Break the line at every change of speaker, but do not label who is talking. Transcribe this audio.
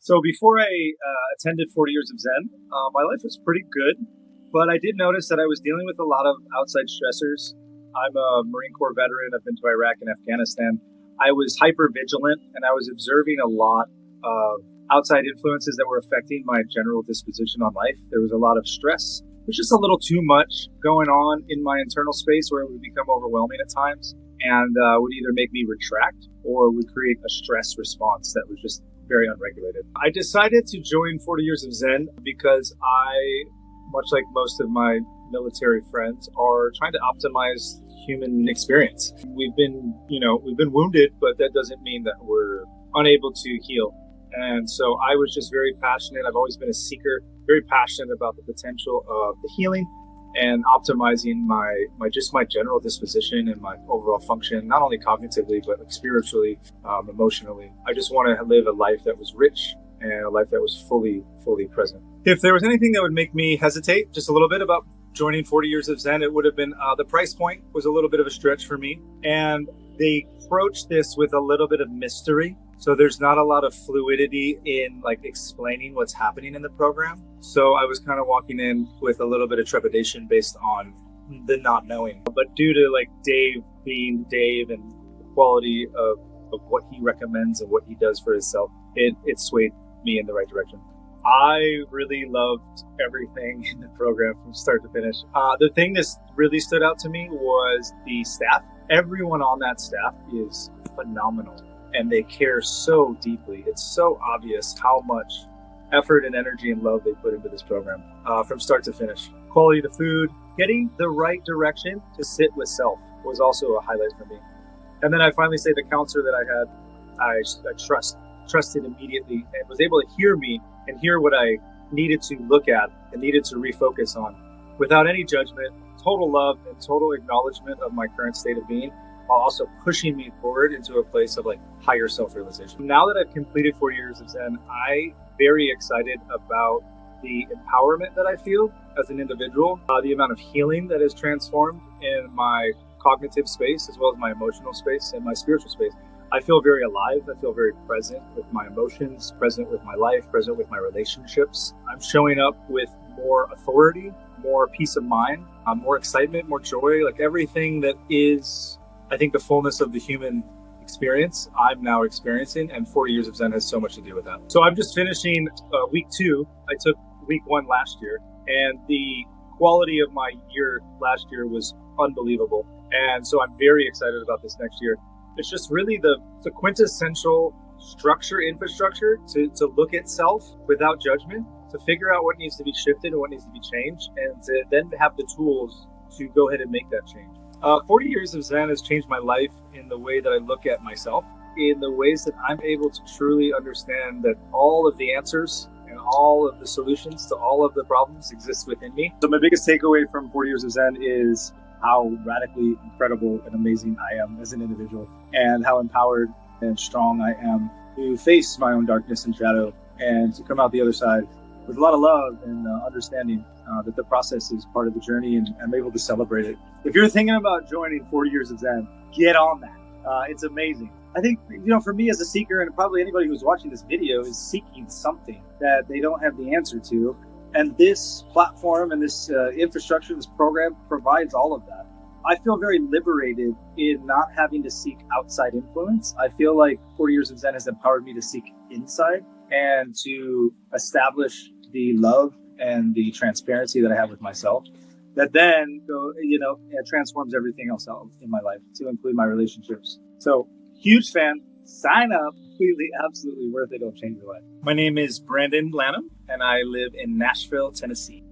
So before I attended 40 Years of Zen, my life was pretty good, but I did notice that I was dealing with a lot of outside stressors. I'm a Marine Corps veteran. I've been to Iraq and Afghanistan. I was hyper vigilant and I was observing a lot of outside influences that were affecting my general disposition on life. There was a lot of stress. There's just a little too much going on in my internal space where it would become overwhelming at times and would either make me retract or would create a stress response that was just very unregulated. I decided to join 40 Years of Zen because I, much like most of my military friends, are trying to optimize human experience. We've been wounded, but that doesn't mean that we're unable to heal. And so I was just very passionate. I've always been a seeker, very passionate about the potential of the healing and optimizing my general disposition and my overall function, not only cognitively, but like spiritually, emotionally. I just want to live a life that was rich and a life that was fully present. If there was anything that would make me hesitate just a little bit about joining 40 Years of Zen, it would have been the price point was a little bit of a stretch for me. And they approached this with a little bit of mystery. So there's not a lot of fluidity in like explaining what's happening in the program. So I was kind of walking in with a little bit of trepidation based on the not knowing. But due to like Dave being Dave and the quality of what he recommends and what he does for himself, it swayed me in the right direction. I really loved everything in the program from start to finish. The thing that really stood out to me was the staff. Everyone on that staff is phenomenal and they care so deeply. It's so obvious how much effort and energy and love they put into this program from start to finish. Quality of the food, getting the right direction to sit with self was also a highlight for me. And then I finally say the counselor that I had, I trusted immediately and was able to hear me and hear what I needed to look at and needed to refocus on without any judgment, total love and total acknowledgement of my current state of being, while also pushing me forward into a place of like higher self-realization. Now that I've completed 4 years of Zen, I'm very excited about the empowerment that I feel as an individual, the amount of healing that has transformed in my cognitive space, as well as my emotional space and my spiritual space. I feel very alive. I feel very present with my emotions, present with my life, present with my relationships. I'm showing up with more authority, more peace of mind, more excitement, more joy, like everything that is, I think, the fullness of the human experience I'm now experiencing, and 40 Years of Zen has so much to do with that. So I'm just finishing week 2. I took week 1 last year, and the quality of my year last year was unbelievable. And so I'm very excited about this next year. It's just really the quintessential infrastructure to look at self without judgment, to figure out what needs to be shifted and what needs to be changed, and to then have the tools to go ahead and make that change. 40 Years of Zen has changed my life in the way that I look at myself, in the ways that I'm able to truly understand that all of the answers and all of the solutions to all of the problems exist within me. So my biggest takeaway from 40 Years of Zen is how radically incredible and amazing I am as an individual, and how empowered and strong I am to face my own darkness and shadow and to come out the other side with a lot of love and understanding that the process is part of the journey, and I'm able to celebrate it. If you're thinking about joining 40 Years of Zen, get on that. It's amazing. I think, for me as a seeker, and probably anybody who's watching this video, is seeking something that they don't have the answer to. And this platform and this infrastructure, this program provides all of that. I feel very liberated in not having to seek outside influence. I feel like 40 Years of Zen has empowered me to seek inside and to establish the love and the transparency that I have with myself, that then transforms everything else in my life, to include my relationships. So, huge fan. Sign up. Completely, absolutely worth it. It'll change your life. My name is Brandon LANHAM, and I live in Nashville, Tennessee.